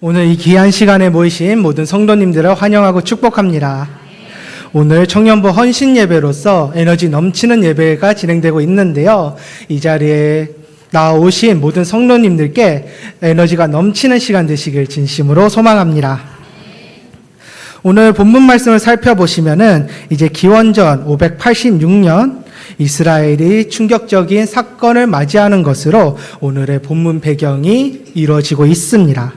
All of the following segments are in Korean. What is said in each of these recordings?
오늘 이 귀한 시간에 모이신 모든 성도님들을 환영하고 축복합니다. 오늘 청년부 헌신 예배로서 에너지 넘치는 예배가 진행되고 있는데요. 이 자리에 나오신 모든 성도님들께 에너지가 넘치는 시간 되시길 진심으로 소망합니다. 오늘 본문 말씀을 살펴보시면은 이제 기원전 586년 이스라엘이 충격적인 사건을 맞이하는 것으로 오늘의 본문 배경이 이루어지고 있습니다.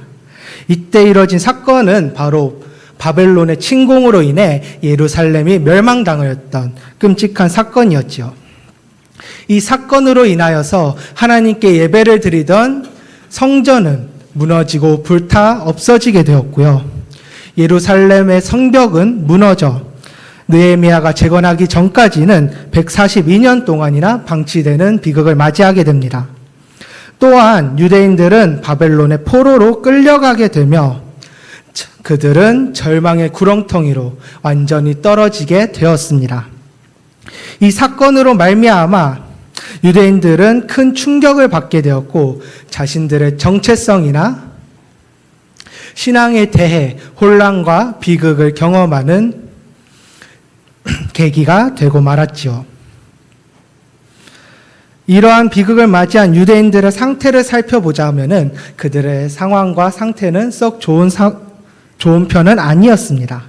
이때 이뤄진 사건은 바로 바벨론의 침공으로 인해 예루살렘이 멸망당하였던 끔찍한 사건이었지요. 이 사건으로 인하여서 하나님께 예배를 드리던 성전은 무너지고 불타 없어지게 되었고요. 예루살렘의 성벽은 무너져 느헤미야가 재건하기 전까지는 142년 동안이나 방치되는 비극을 맞이하게 됩니다. 또한 유대인들은 바벨론의 포로로 끌려가게 되며 그들은 절망의 구렁텅이로 완전히 떨어지게 되었습니다. 이 사건으로 말미암아 유대인들은 큰 충격을 받게 되었고 자신들의 정체성이나 신앙에 대해 혼란과 비극을 경험하는 계기가 되고 말았지요. 이러한 비극을 맞이한 유대인들의 상태를 살펴보자면은 그들의 상황과 상태는 썩 좋은 편은 아니었습니다.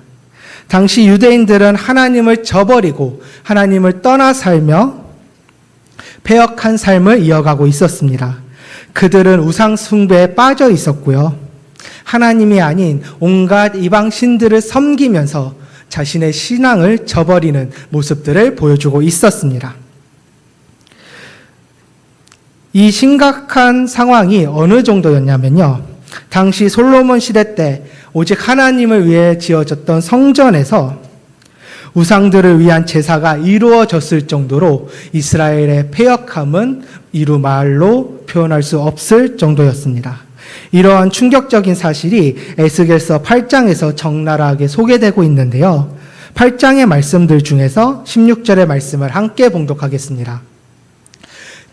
당시 유대인들은 하나님을 저버리고 하나님을 떠나 살며 패역한 삶을 이어가고 있었습니다. 그들은 우상 숭배에 빠져 있었고요. 하나님이 아닌 온갖 이방 신들을 섬기면서 자신의 신앙을 저버리는 모습들을 보여주고 있었습니다. 이 심각한 상황이 어느 정도였냐면요. 당시 솔로몬 시대 때 오직 하나님을 위해 지어졌던 성전에서 우상들을 위한 제사가 이루어졌을 정도로 이스라엘의 패역함은 이루 말로 표현할 수 없을 정도였습니다. 이러한 충격적인 사실이 에스겔서 8장에서 적나라하게 소개되고 있는데요. 8장의 말씀들 중에서 16절의 말씀을 함께 봉독하겠습니다.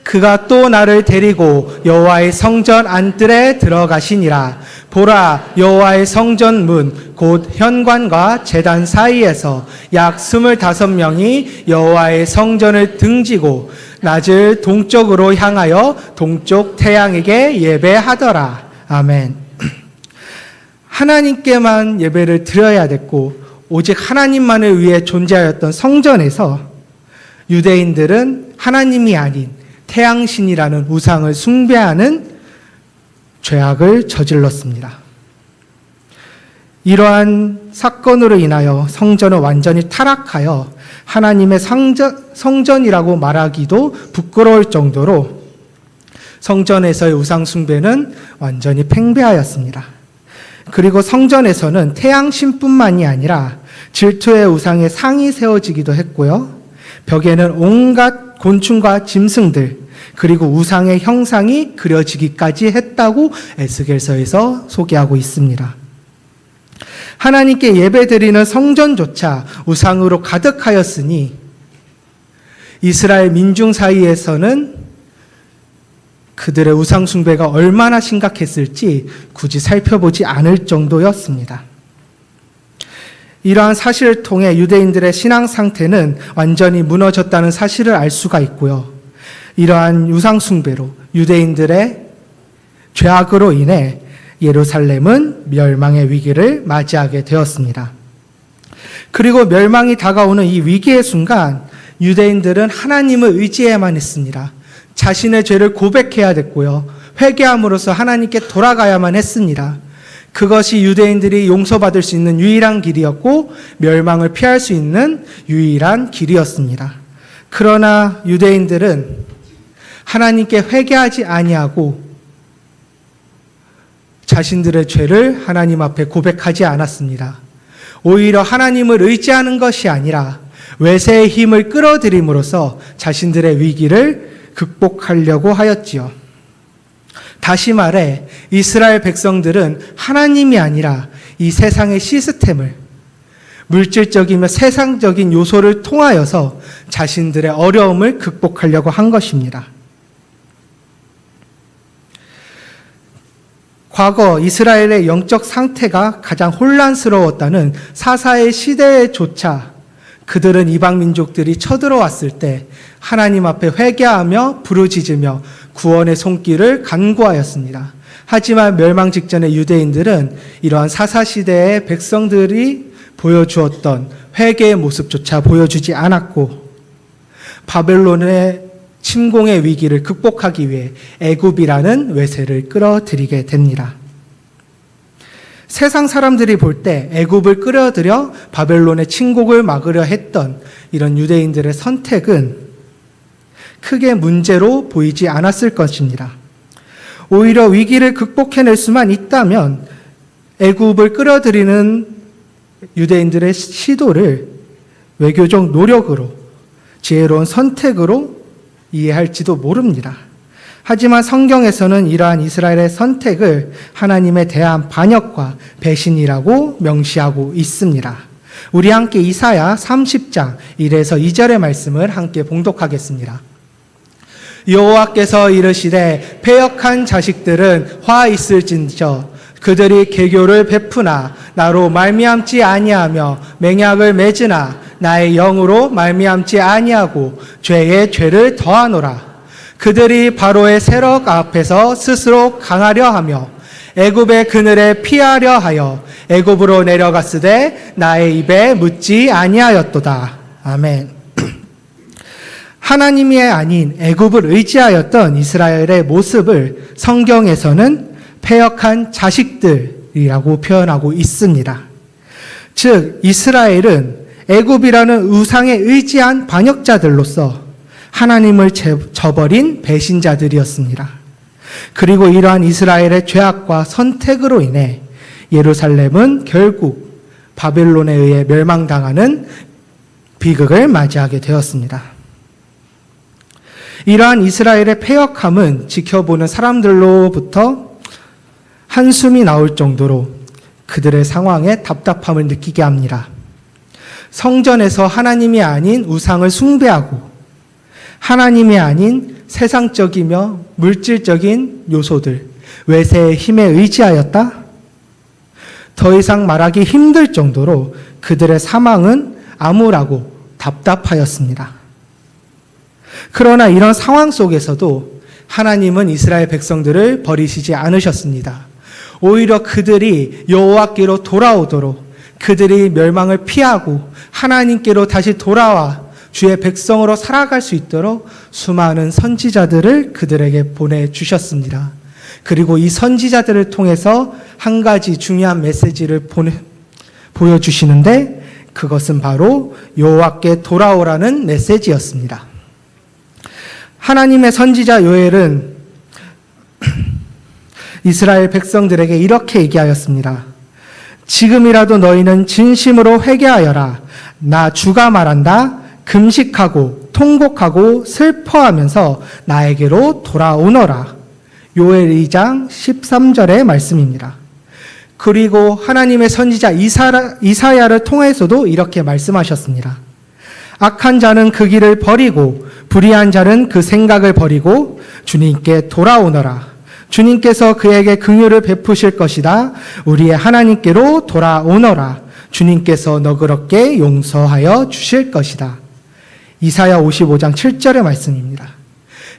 그가 또 나를 데리고 여호와의 성전 안뜰에 들어가시니라. 보라, 여호와의 성전 문 곧 현관과 제단 사이에서 약 25명이 여호와의 성전을 등지고 낮을 동쪽으로 향하여 동쪽 태양에게 예배하더라. 아멘. 하나님께만 예배를 드려야 됐고 오직 하나님만을 위해 존재하였던 성전에서 유대인들은 하나님이 아닌 태양신이라는 우상을 숭배하는 죄악을 저질렀습니다. 이러한 사건으로 인하여 성전은 완전히 타락하여 하나님의 성전이라고 말하기도 부끄러울 정도로 성전에서의 우상 숭배는 완전히 팽배하였습니다. 그리고 성전에서는 태양신뿐만이 아니라 질투의 우상의 상이 세워지기도 했고요. 벽에는 온갖 곤충과 짐승들 그리고 우상의 형상이 그려지기까지 했다고 에스겔서에서 소개하고 있습니다. 하나님께 예배드리는 성전조차 우상으로 가득하였으니 이스라엘 민중 사이에서는 그들의 우상 숭배가 얼마나 심각했을지 굳이 살펴보지 않을 정도였습니다. 이러한 사실을 통해 유대인들의 신앙 상태는 완전히 무너졌다는 사실을 알 수가 있고요. 이러한 우상 숭배로 유대인들의 죄악으로 인해 예루살렘은 멸망의 위기를 맞이하게 되었습니다. 그리고 멸망이 다가오는 이 위기의 순간 유대인들은 하나님을 의지해야만 했습니다. 자신의 죄를 고백해야 됐고요. 회개함으로써 하나님께 돌아가야만 했습니다. 그것이 유대인들이 용서받을 수 있는 유일한 길이었고 멸망을 피할 수 있는 유일한 길이었습니다. 그러나 유대인들은 하나님께 회개하지 아니하고 자신들의 죄를 하나님 앞에 고백하지 않았습니다. 오히려 하나님을 의지하는 것이 아니라 외세의 힘을 끌어들임으로써 자신들의 위기를 극복하려고 하였지요. 다시 말해 이스라엘 백성들은 하나님이 아니라 이 세상의 시스템을 물질적이며 세상적인 요소를 통하여서 자신들의 어려움을 극복하려고 한 것입니다. 과거 이스라엘의 영적 상태가 가장 혼란스러웠다는 사사의 시대에조차 그들은 이방 민족들이 쳐들어왔을 때 하나님 앞에 회개하며 부르짖으며 구원의 손길을 간구하였습니다. 하지만 멸망 직전의 유대인들은 이러한 사사 시대의 백성들이 보여주었던 회개의 모습조차 보여주지 않았고 바벨론의 침공의 위기를 극복하기 위해 애굽이라는 외세를 끌어들이게 됩니다. 세상 사람들이 볼 때 애굽을 끌어들여 바벨론의 침공을 막으려 했던 이런 유대인들의 선택은 크게 문제로 보이지 않았을 것입니다. 오히려 위기를 극복해낼 수만 있다면 애굽을 끌어들이는 유대인들의 시도를 외교적 노력으로 지혜로운 선택으로 이해할지도 모릅니다. 하지만 성경에서는 이러한 이스라엘의 선택을 하나님에 대한 반역과 배신이라고 명시하고 있습니다. 우리 함께 이사야 30장 1에서 2절의 말씀을 함께 봉독하겠습니다. 여호와께서 이르시되 패역한 자식들은 화 있을진저 그들이 계교를 베푸나 나로 말미암지 아니하며 맹약을 맺으나 나의 영으로 말미암지 아니하고 죄에 죄를 더하노라. 그들이 바로의 세력 앞에서 스스로 강하려 하며 애굽의 그늘에 피하려 하여 애굽으로 내려갔으되 나의 입에 묻지 아니하였도다. 아멘. 하나님이 아닌 애굽을 의지하였던 이스라엘의 모습을 성경에서는 패역한 자식들이라고 표현하고 있습니다. 즉 이스라엘은 애굽이라는 우상에 의지한 반역자들로서 하나님을 저버린 배신자들이었습니다. 그리고 이러한 이스라엘의 죄악과 선택으로 인해 예루살렘은 결국 바벨론에 의해 멸망당하는 비극을 맞이하게 되었습니다. 이러한 이스라엘의 패역함은 지켜보는 사람들로부터 한숨이 나올 정도로 그들의 상황에 답답함을 느끼게 합니다. 성전에서 하나님이 아닌 우상을 숭배하고 하나님이 아닌 세상적이며 물질적인 요소들, 외세의 힘에 의지하였다? 더 이상 말하기 힘들 정도로 그들의 사망은 암울하고 답답하였습니다. 그러나 이런 상황 속에서도 하나님은 이스라엘 백성들을 버리시지 않으셨습니다. 오히려 그들이 여호와께로 돌아오도록 그들이 멸망을 피하고 하나님께로 다시 돌아와 주의 백성으로 살아갈 수 있도록 수많은 선지자들을 그들에게 보내주셨습니다. 그리고 이 선지자들을 통해서 한 가지 중요한 메시지를 보여주시는데 그것은 바로 여호와께 돌아오라는 메시지였습니다. 하나님의 선지자 요엘은 이스라엘 백성들에게 이렇게 얘기하였습니다. 지금이라도 너희는 진심으로 회개하여라. 나 주가 말한다. 금식하고 통곡하고 슬퍼하면서 나에게로 돌아오너라. 요엘 2장 13절의 말씀입니다. 그리고 하나님의 선지자 이사야를 통해서도 이렇게 말씀하셨습니다. 악한 자는 그 길을 버리고 불의한 자는 그 생각을 버리고 주님께 돌아오너라. 주님께서 그에게 긍휼을 베푸실 것이다. 우리의 하나님께로 돌아오너라. 주님께서 너그럽게 용서하여 주실 것이다. 이사야 55장 7절의 말씀입니다.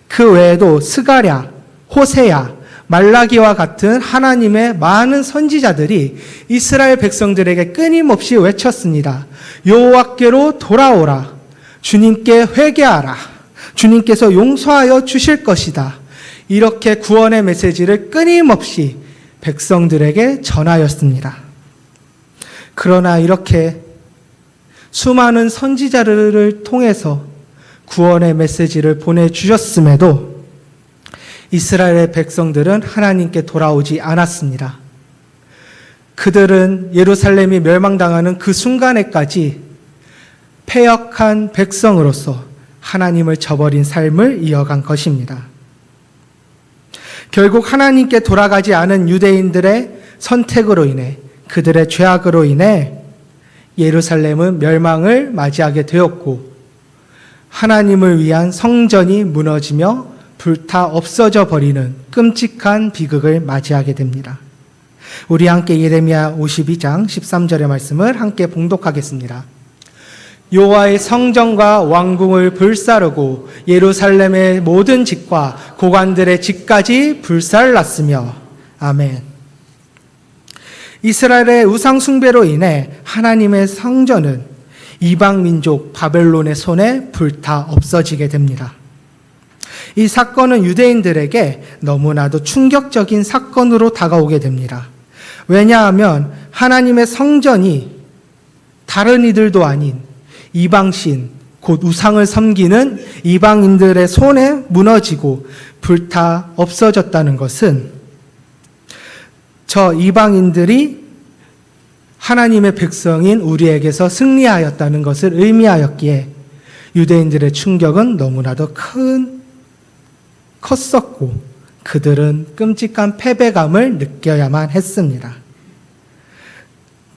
그 외에도 스가랴, 호세야, 말라기와 같은 하나님의 많은 선지자들이 이스라엘 백성들에게 끊임없이 외쳤습니다. 여호와께로 돌아오라. 주님께 회개하라. 주님께서 용서하여 주실 것이다. 이렇게 구원의 메시지를 끊임없이 백성들에게 전하였습니다. 그러나 이렇게 수많은 선지자들을 통해서 구원의 메시지를 보내주셨음에도 이스라엘의 백성들은 하나님께 돌아오지 않았습니다. 그들은 예루살렘이 멸망당하는 그 순간에까지 패역한 백성으로서 하나님을 저버린 삶을 이어간 것입니다. 결국 하나님께 돌아가지 않은 유대인들의 선택으로 인해 그들의 죄악으로 인해 예루살렘은 멸망을 맞이하게 되었고 하나님을 위한 성전이 무너지며 불타 없어져 버리는 끔찍한 비극을 맞이하게 됩니다. 우리 함께 예레미야 52장 13절의 말씀을 함께 봉독하겠습니다. 여호와의 성전과 왕궁을 불사르고 예루살렘의 모든 집과 고관들의 집까지 불살랐으며. 아멘. 이스라엘의 우상 숭배로 인해 하나님의 성전은 이방 민족 바벨론의 손에 불타 없어지게 됩니다. 이 사건은 유대인들에게 너무나도 충격적인 사건으로 다가오게 됩니다. 왜냐하면 하나님의 성전이 다른 이들도 아닌 이방신, 곧 우상을 섬기는 이방인들의 손에 무너지고 불타 없어졌다는 것은 저 이방인들이 하나님의 백성인 우리에게서 승리하였다는 것을 의미하였기에 유대인들의 충격은 너무나도 컸었고 그들은 끔찍한 패배감을 느껴야만 했습니다.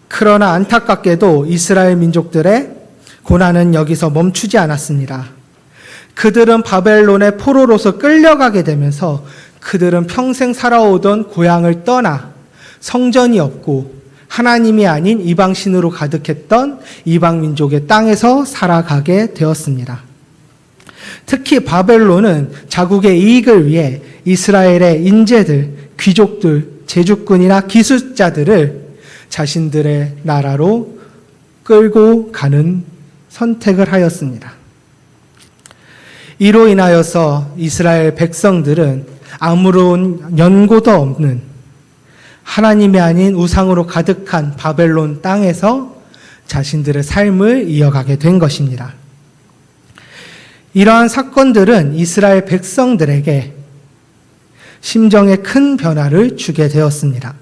그러나 안타깝게도 이스라엘 민족들의 고난은 여기서 멈추지 않았습니다. 그들은 바벨론의 포로로서 끌려가게 되면서 그들은 평생 살아오던 고향을 떠나 성전이 없고 하나님이 아닌 이방신으로 가득했던 이방 민족의 땅에서 살아가게 되었습니다. 특히 바벨론은 자국의 이익을 위해 이스라엘의 인재들, 귀족들, 제주꾼이나 기술자들을 자신들의 나라로 끌고 가는 선택을 하였습니다. 이로 인하여서 이스라엘 백성들은 아무런 연고도 없는 하나님이 아닌 우상으로 가득한 바벨론 땅에서 자신들의 삶을 이어가게 된 것입니다. 이러한 사건들은 이스라엘 백성들에게 심정에 큰 변화를 주게 되었습니다.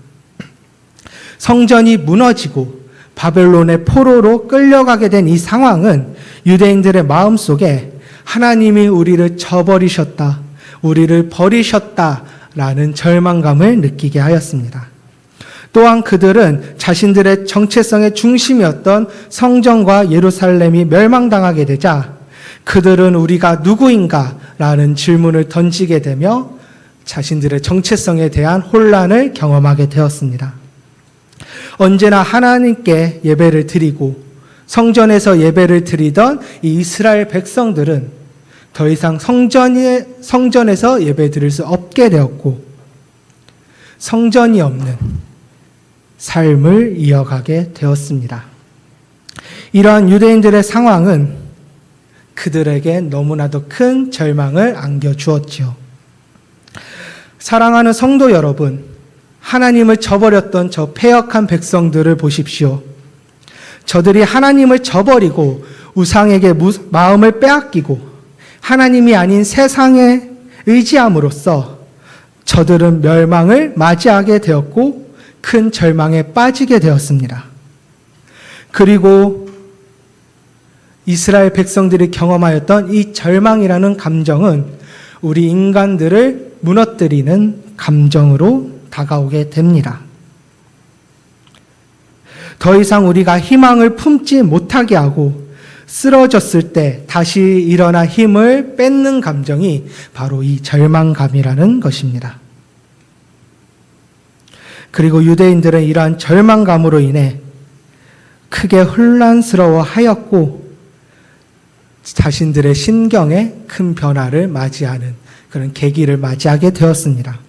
성전이 무너지고 바벨론의 포로로 끌려가게 된 이 상황은 유대인들의 마음속에 하나님이 우리를 저버리셨다, 우리를 버리셨다라는 절망감을 느끼게 하였습니다. 또한 그들은 자신들의 정체성의 중심이었던 성전과 예루살렘이 멸망당하게 되자 그들은 우리가 누구인가라는 질문을 던지게 되며 자신들의 정체성에 대한 혼란을 경험하게 되었습니다. 언제나 하나님께 예배를 드리고 성전에서 예배를 드리던 이 이스라엘 백성들은 더 이상 성전에서 예배 드릴 수 없게 되었고 성전이 없는 삶을 이어가게 되었습니다. 이러한 유대인들의 상황은 그들에게 너무나도 큰 절망을 안겨주었지요. 사랑하는 성도 여러분, 하나님을 저버렸던 저 패역한 백성들을 보십시오. 저들이 하나님을 저버리고 우상에게 마음을 빼앗기고 하나님이 아닌 세상에 의지함으로써 저들은 멸망을 맞이하게 되었고 큰 절망에 빠지게 되었습니다. 그리고 이스라엘 백성들이 경험하였던 이 절망이라는 감정은 우리 인간들을 무너뜨리는 감정으로 다가오게 됩니다. 더 이상 우리가 희망을 품지 못하게 하고 쓰러졌을 때 다시 일어나 힘을 뺏는 감정이 바로 이 절망감이라는 것입니다. 그리고 유대인들은 이러한 절망감으로 인해 크게 혼란스러워하였고 자신들의 심경에 큰 변화를 맞이하는 그런 계기를 맞이하게 되었습니다.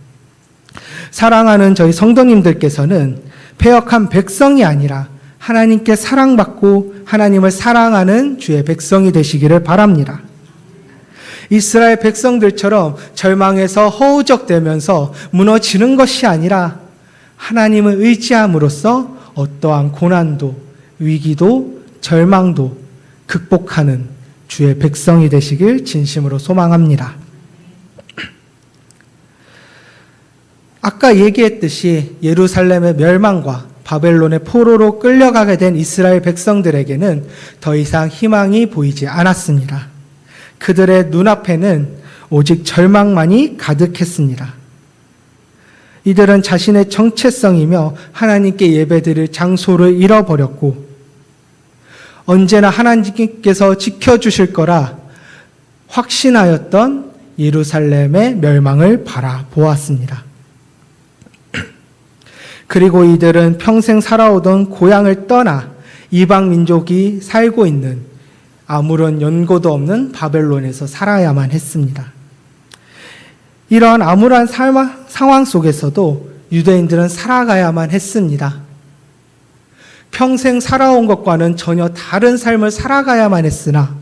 사랑하는 저희 성도님들께서는 패역한 백성이 아니라 하나님께 사랑받고 하나님을 사랑하는 주의 백성이 되시기를 바랍니다. 이스라엘 백성들처럼 절망에서 허우적대면서 무너지는 것이 아니라 하나님을 의지함으로써 어떠한 고난도, 위기도, 절망도 극복하는 주의 백성이 되시길 진심으로 소망합니다. 아까 얘기했듯이 예루살렘의 멸망과 바벨론의 포로로 끌려가게 된 이스라엘 백성들에게는 더 이상 희망이 보이지 않았습니다. 그들의 눈앞에는 오직 절망만이 가득했습니다. 이들은 자신의 정체성이며 하나님께 예배드릴 장소를 잃어버렸고 언제나 하나님께서 지켜주실 거라 확신하였던 예루살렘의 멸망을 바라보았습니다. 그리고 이들은 평생 살아오던 고향을 떠나 이방 민족이 살고 있는 아무런 연고도 없는 바벨론에서 살아야만 했습니다. 이런 암울한 상황 속에서도 유대인들은 살아가야만 했습니다. 평생 살아온 것과는 전혀 다른 삶을 살아가야만 했으나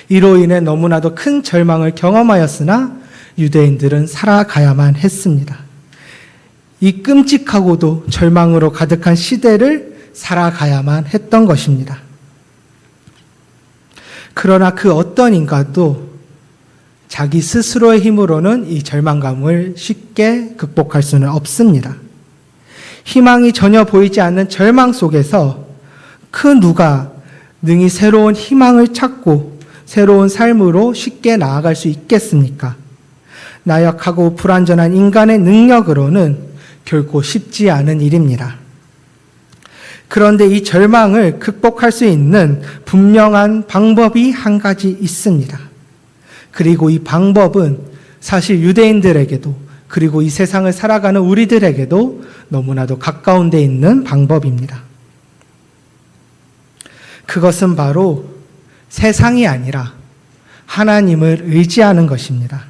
이로 인해 너무나도 큰 절망을 경험하였으나 유대인들은 살아가야만 했습니다. 이 끔찍하고도 절망으로 가득한 시대를 살아가야만 했던 것입니다. 그러나 그 어떤 인간도 자기 스스로의 힘으로는 이 절망감을 쉽게 극복할 수는 없습니다. 희망이 전혀 보이지 않는 절망 속에서 그 누가 능히 새로운 희망을 찾고 새로운 삶으로 쉽게 나아갈 수 있겠습니까? 나약하고 불완전한 인간의 능력으로는 결코 쉽지 않은 일입니다. 그런데 이 절망을 극복할 수 있는 분명한 방법이 한 가지 있습니다. 그리고 이 방법은 사실 유대인들에게도 그리고 이 세상을 살아가는 우리들에게도 너무나도 가까운 데 있는 방법입니다. 그것은 바로 세상이 아니라 하나님을 의지하는 것입니다.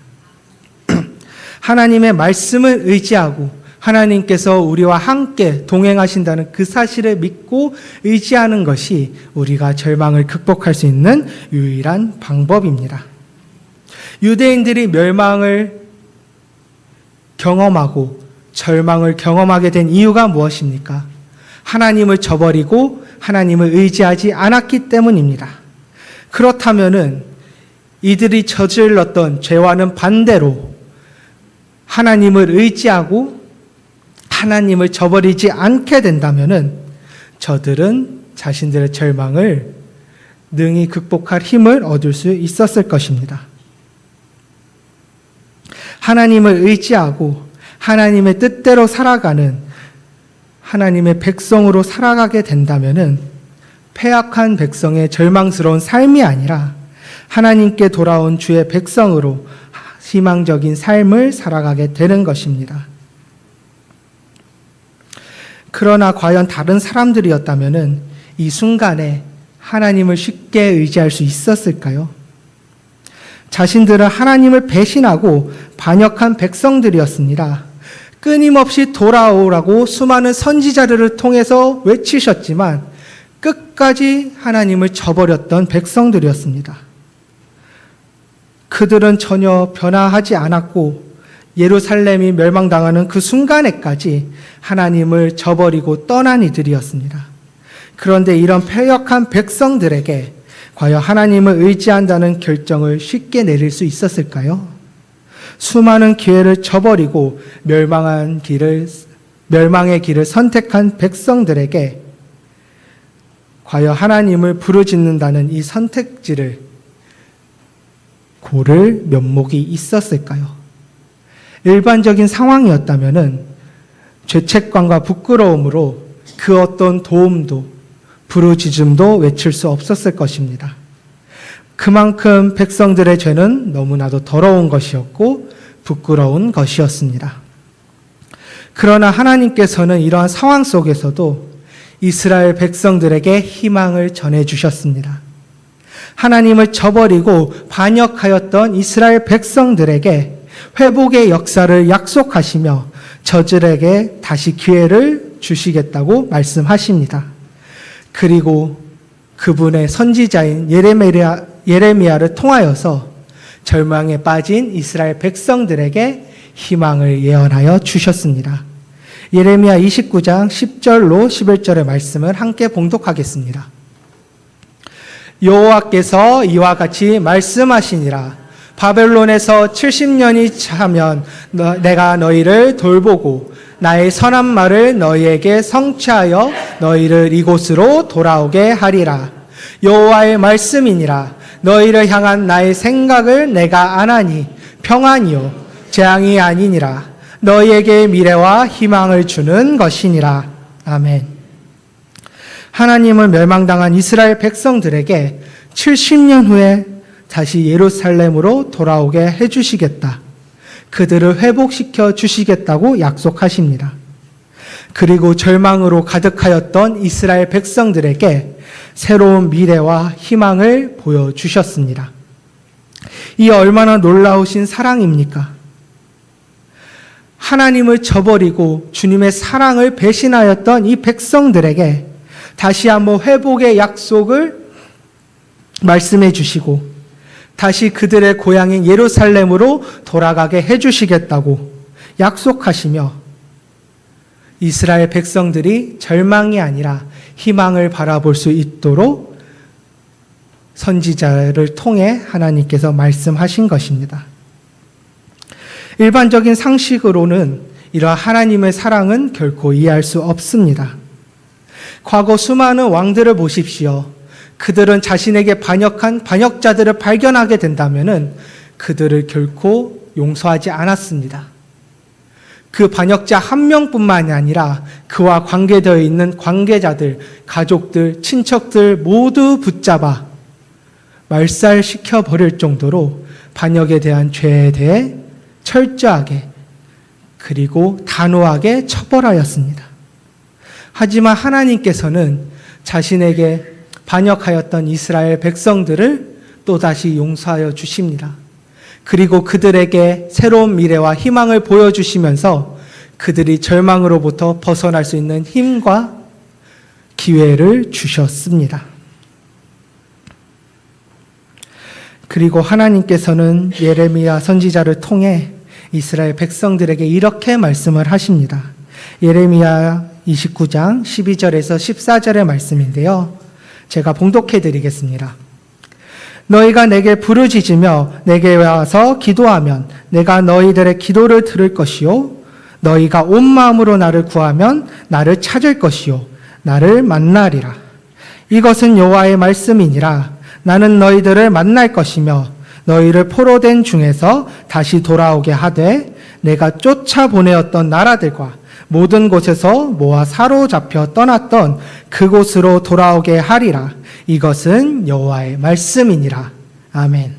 하나님의 말씀을 의지하고 하나님께서 우리와 함께 동행하신다는 그 사실을 믿고 의지하는 것이 우리가 절망을 극복할 수 있는 유일한 방법입니다. 유대인들이 멸망을 경험하고 절망을 경험하게 된 이유가 무엇입니까? 하나님을 저버리고 하나님을 의지하지 않았기 때문입니다. 그렇다면은 이들이 저질렀던 죄와는 반대로 하나님을 의지하고 하나님을 저버리지 않게 된다면은 저들은 자신들의 절망을 능히 극복할 힘을 얻을 수 있었을 것입니다. 하나님을 의지하고 하나님의 뜻대로 살아가는 하나님의 백성으로 살아가게 된다면은 패악한 백성의 절망스러운 삶이 아니라 하나님께 돌아온 주의 백성으로 희망적인 삶을 살아가게 되는 것입니다. 그러나 과연 다른 사람들이었다면은 이 순간에 하나님을 쉽게 의지할 수 있었을까요? 자신들은 하나님을 배신하고 반역한 백성들이었습니다. 끊임없이 돌아오라고 수많은 선지자들을 통해서 외치셨지만 끝까지 하나님을 저버렸던 백성들이었습니다. 그들은 전혀 변화하지 않았고 예루살렘이 멸망당하는 그 순간에까지 하나님을 저버리고 떠난 이들이었습니다. 그런데 이런 패역한 백성들에게 과연 하나님을 의지한다는 결정을 쉽게 내릴 수 있었을까요? 수많은 기회를 저버리고 멸망의 길을 선택한 백성들에게 과연 하나님을 부르짖는다는 이 선택지를 고를 면목이 있었을까요? 일반적인 상황이었다면은 죄책감과 부끄러움으로 그 어떤 도움도 부르짖음도 외칠 수 없었을 것입니다. 그만큼 백성들의 죄는 너무나도 더러운 것이었고 부끄러운 것이었습니다. 그러나 하나님께서는 이러한 상황 속에서도 이스라엘 백성들에게 희망을 전해주셨습니다. 하나님을 저버리고 반역하였던 이스라엘 백성들에게 회복의 역사를 약속하시며 저들에게 다시 기회를 주시겠다고 말씀하십니다. 그리고 그분의 선지자인 예레미야를 통하여서 절망에 빠진 이스라엘 백성들에게 희망을 예언하여 주셨습니다. 예레미야 29장 10절로 11절의 말씀을 함께 봉독하겠습니다. 여호와께서 이와 같이 말씀하시니라. 바벨론에서 70년이 차면 내가 너희를 돌보고 나의 선한 말을 너희에게 성취하여 너희를 이곳으로 돌아오게 하리라. 여호와의 말씀이니라. 너희를 향한 나의 생각을 내가 아나니 평안이요 재앙이 아니니라. 너희에게 미래와 희망을 주는 것이니라. 아멘. 하나님은 멸망당한 이스라엘 백성들에게 70년 후에 다시 예루살렘으로 돌아오게 해주시겠다. 그들을 회복시켜 주시겠다고 약속하십니다. 그리고 절망으로 가득하였던 이스라엘 백성들에게 새로운 미래와 희망을 보여주셨습니다. 이 얼마나 놀라우신 사랑입니까? 하나님을 저버리고 주님의 사랑을 배신하였던 이 백성들에게 다시 한번 회복의 약속을 말씀해 주시고 다시 그들의 고향인 예루살렘으로 돌아가게 해주시겠다고 약속하시며 이스라엘 백성들이 절망이 아니라 희망을 바라볼 수 있도록 선지자를 통해 하나님께서 말씀하신 것입니다. 일반적인 상식으로는 이러한 하나님의 사랑은 결코 이해할 수 없습니다. 과거 수많은 왕들을 보십시오. 그들은 자신에게 반역한 반역자들을 발견하게 된다면 그들을 결코 용서하지 않았습니다. 그 반역자 한 명뿐만이 아니라 그와 관계되어 있는 관계자들, 가족들, 친척들 모두 붙잡아 말살시켜 버릴 정도로 반역에 대한 죄에 대해 철저하게 그리고 단호하게 처벌하였습니다. 하지만 하나님께서는 자신에게 반역하였던 이스라엘 백성들을 또다시 용서하여 주십니다. 그리고 그들에게 새로운 미래와 희망을 보여주시면서 그들이 절망으로부터 벗어날 수 있는 힘과 기회를 주셨습니다. 그리고 하나님께서는 예레미야 선지자를 통해 이스라엘 백성들에게 이렇게 말씀을 하십니다. 예레미야 29장 12절에서 14절의 말씀인데요. 제가 봉독해 드리겠습니다. 너희가 내게 부르짖으며 내게 와서 기도하면 내가 너희들의 기도를 들을 것이요 너희가 온 마음으로 나를 구하면 나를 찾을 것이요 나를 만나리라. 이것은 여호와의 말씀이니라. 나는 너희들을 만날 것이며 너희를 포로된 중에서 다시 돌아오게 하되 내가 쫓아보내었던 나라들과 모든 곳에서 모아 사로잡혀 떠났던 그곳으로 돌아오게 하리라. 이것은 여호와의 말씀이니라. 아멘.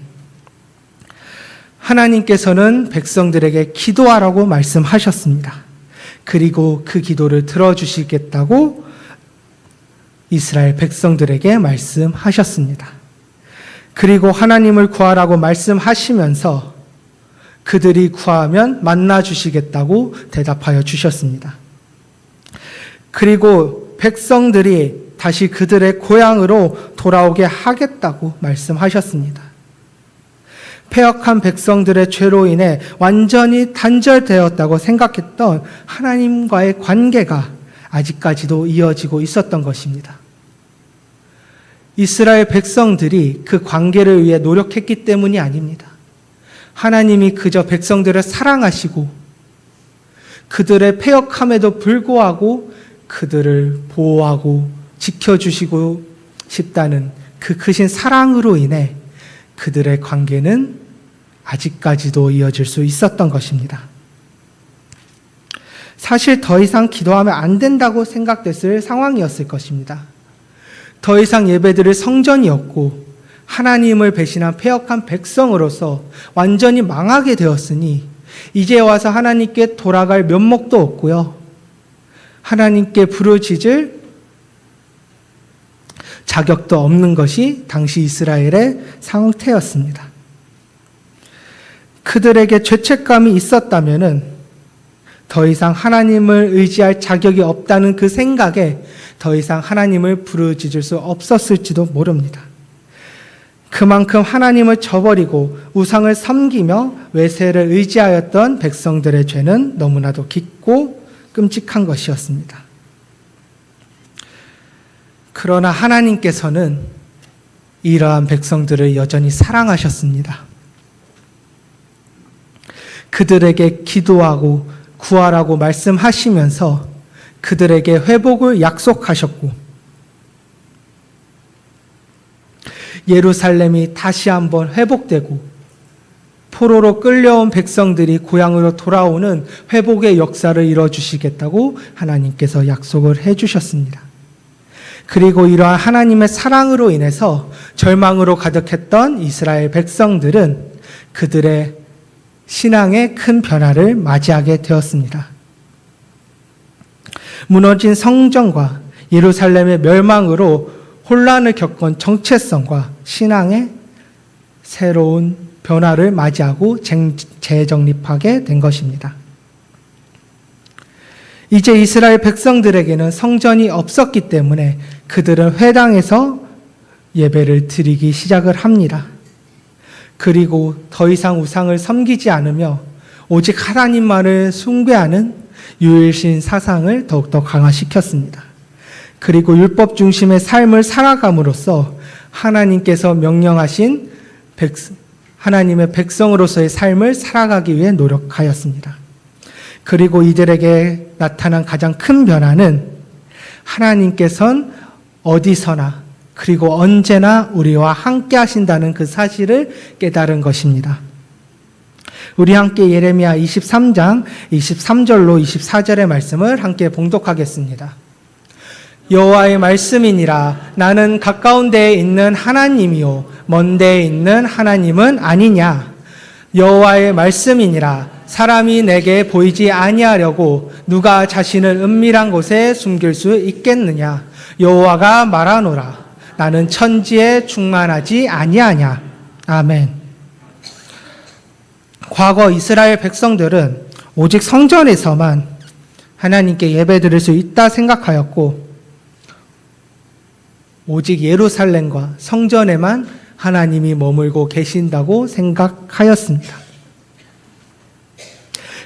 하나님께서는 백성들에게 기도하라고 말씀하셨습니다. 그리고 그 기도를 들어주시겠다고 이스라엘 백성들에게 말씀하셨습니다. 그리고 하나님을 구하라고 말씀하시면서 그들이 구하면 만나주시겠다고 대답하여 주셨습니다. 그리고 백성들이 다시 그들의 고향으로 돌아오게 하겠다고 말씀하셨습니다. 패역한 백성들의 죄로 인해 완전히 단절되었다고 생각했던 하나님과의 관계가 아직까지도 이어지고 있었던 것입니다. 이스라엘 백성들이 그 관계를 위해 노력했기 때문이 아닙니다. 하나님이 그저 백성들을 사랑하시고 그들의 패역함에도 불구하고 그들을 보호하고 지켜주시고 싶다는 그 크신 사랑으로 인해 그들의 관계는 아직까지도 이어질 수 있었던 것입니다. 사실 더 이상 기도하면 안 된다고 생각됐을 상황이었을 것입니다. 더 이상 예배드릴 성전이었고 하나님을 배신한 패역한 백성으로서 완전히 망하게 되었으니 이제 와서 하나님께 돌아갈 면목도 없고요. 하나님께 부르짖을 자격도 없는 것이 당시 이스라엘의 상태였습니다. 그들에게 죄책감이 있었다면 더 이상 하나님을 의지할 자격이 없다는 그 생각에 더 이상 하나님을 부르짖을 수 없었을지도 모릅니다. 그만큼 하나님을 저버리고 우상을 섬기며 외세를 의지하였던 백성들의 죄는 너무나도 깊고 끔찍한 것이었습니다. 그러나 하나님께서는 이러한 백성들을 여전히 사랑하셨습니다. 그들에게 기도하고 구하라고 말씀하시면서 그들에게 회복을 약속하셨고 예루살렘이 다시 한번 회복되고 포로로 끌려온 백성들이 고향으로 돌아오는 회복의 역사를 이뤄주시겠다고 하나님께서 약속을 해주셨습니다. 그리고 이러한 하나님의 사랑으로 인해서 절망으로 가득했던 이스라엘 백성들은 그들의 신앙의 큰 변화를 맞이하게 되었습니다. 무너진 성전과 예루살렘의 멸망으로 혼란을 겪은 정체성과 신앙의 새로운 변화를 맞이하고 재정립하게 된 것입니다. 이제 이스라엘 백성들에게는 성전이 없었기 때문에 그들은 회당에서 예배를 드리기 시작을 합니다. 그리고 더 이상 우상을 섬기지 않으며 오직 하나님만을 숭배하는 유일신 사상을 더욱더 강화시켰습니다. 그리고 율법 중심의 삶을 살아감으로써 하나님께서 명령하신 하나님의 백성으로서의 삶을 살아가기 위해 노력하였습니다. 그리고 이들에게 나타난 가장 큰 변화는 하나님께서는 어디서나 그리고 언제나 우리와 함께 하신다는 그 사실을 깨달은 것입니다. 우리 함께 예레미야 23장 23절로 24절의 말씀을 함께 봉독하겠습니다. 여호와의 말씀이니라 나는 가까운 데에 있는 하나님이요 먼 데에 있는 하나님은 아니냐. 여호와의 말씀이니라 사람이 내게 보이지 아니하려고 누가 자신을 은밀한 곳에 숨길 수 있겠느냐. 여호와가 말하노라 나는 천지에 충만하지 아니하냐. 아멘. 과거 이스라엘 백성들은 오직 성전에서만 하나님께 예배드릴 수 있다 생각하였고 오직 예루살렘과 성전에만 하나님이 머물고 계신다고 생각하였습니다.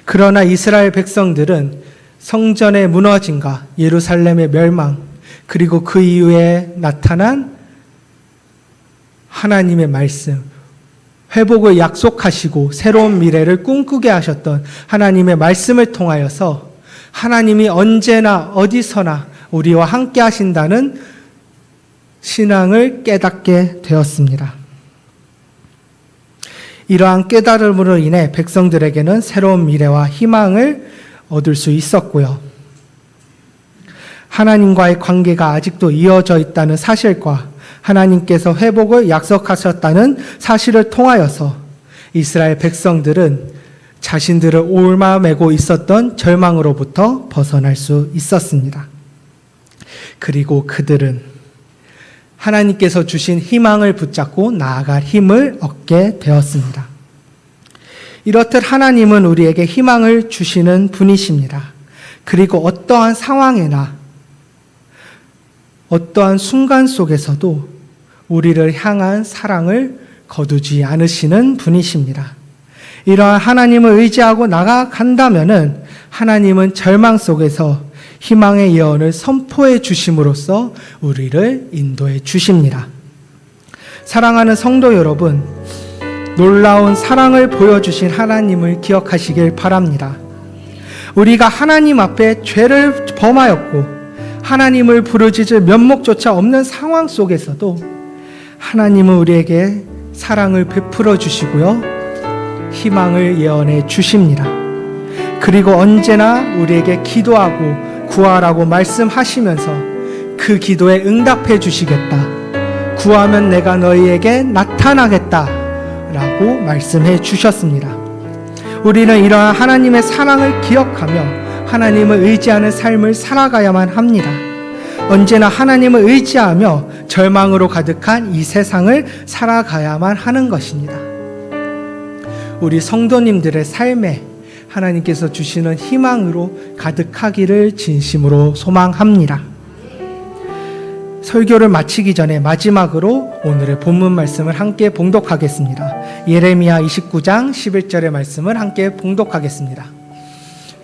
그러나 이스라엘 백성들은 성전의 무너짐과 예루살렘의 멸망 그리고 그 이후에 나타난 하나님의 말씀, 회복을 약속하시고 새로운 미래를 꿈꾸게 하셨던 하나님의 말씀을 통하여서 하나님이 언제나 어디서나 우리와 함께 하신다는 신앙을 깨닫게 되었습니다. 이러한 깨달음으로 인해 백성들에게는 새로운 미래와 희망을 얻을 수 있었고요. 하나님과의 관계가 아직도 이어져 있다는 사실과 하나님께서 회복을 약속하셨다는 사실을 통하여서 이스라엘 백성들은 자신들을 옮아매고 있었던 절망으로부터 벗어날 수 있었습니다. 그리고 그들은 하나님께서 주신 희망을 붙잡고 나아갈 힘을 얻게 되었습니다. 이렇듯 하나님은 우리에게 희망을 주시는 분이십니다. 그리고 어떠한 상황이나 어떠한 순간 속에서도 우리를 향한 사랑을 거두지 않으시는 분이십니다. 이러한 하나님을 의지하고 나아간다면은 하나님은 절망 속에서 희망의 예언을 선포해 주심으로써 우리를 인도해 주십니다. 사랑하는 성도 여러분, 놀라운 사랑을 보여주신 하나님을 기억하시길 바랍니다. 우리가 하나님 앞에 죄를 범하였고 하나님을 부르짖을 면목조차 없는 상황 속에서도 하나님은 우리에게 사랑을 베풀어 주시고요, 희망을 예언해 주십니다. 그리고 언제나 우리에게 기도하고 구하라고 말씀하시면서 그 기도에 응답해 주시겠다. 구하면 내가 너희에게 나타나겠다 라고 말씀해 주셨습니다. 우리는 이러한 하나님의 사랑을 기억하며 하나님을 의지하는 삶을 살아가야만 합니다. 언제나 하나님을 의지하며 절망으로 가득한 이 세상을 살아가야만 하는 것입니다. 우리 성도님들의 삶에 하나님께서 주시는 희망으로 가득하기를 진심으로 소망합니다. 설교를 마치기 전에 마지막으로 오늘의 본문 말씀을 함께 봉독하겠습니다. 예레미야 29장 11절의 말씀을 함께 봉독하겠습니다.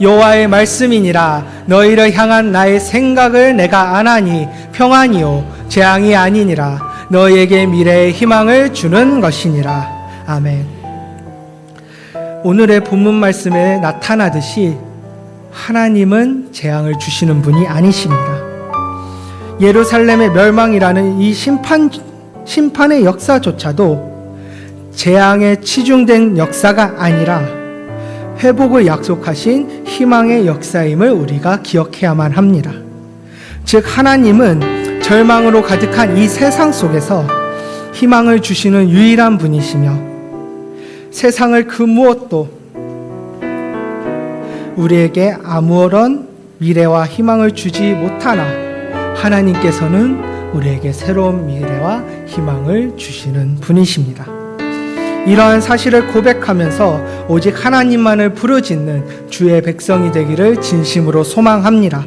여호와의 말씀이니라 너희를 향한 나의 생각을 내가 아나니 평안이요 재앙이 아니니라 너희에게 미래의 희망을 주는 것이니라. 아멘. 오늘의 본문 말씀에 나타나듯이 하나님은 재앙을 주시는 분이 아니십니다. 예루살렘의 멸망이라는 이 심판의 역사조차도 재앙에 치중된 역사가 아니라 회복을 약속하신 희망의 역사임을 우리가 기억해야만 합니다. 즉 하나님은 절망으로 가득한 이 세상 속에서 희망을 주시는 유일한 분이시며 세상을 그 무엇도 우리에게 아무런 미래와 희망을 주지 못하나 하나님께서는 우리에게 새로운 미래와 희망을 주시는 분이십니다. 이러한 사실을 고백하면서 오직 하나님만을 부르짖는 주의 백성이 되기를 진심으로 소망합니다.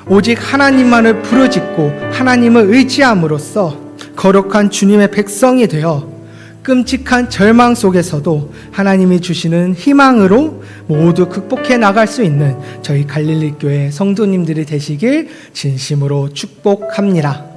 오직 하나님만을 부르짖고 하나님을 의지함으로써 거룩한 주님의 백성이 되어 끔찍한 절망 속에서도 하나님이 주시는 희망으로 모두 극복해 나갈 수 있는 저희 갈릴리 교회 성도님들이 되시길 진심으로 축복합니다.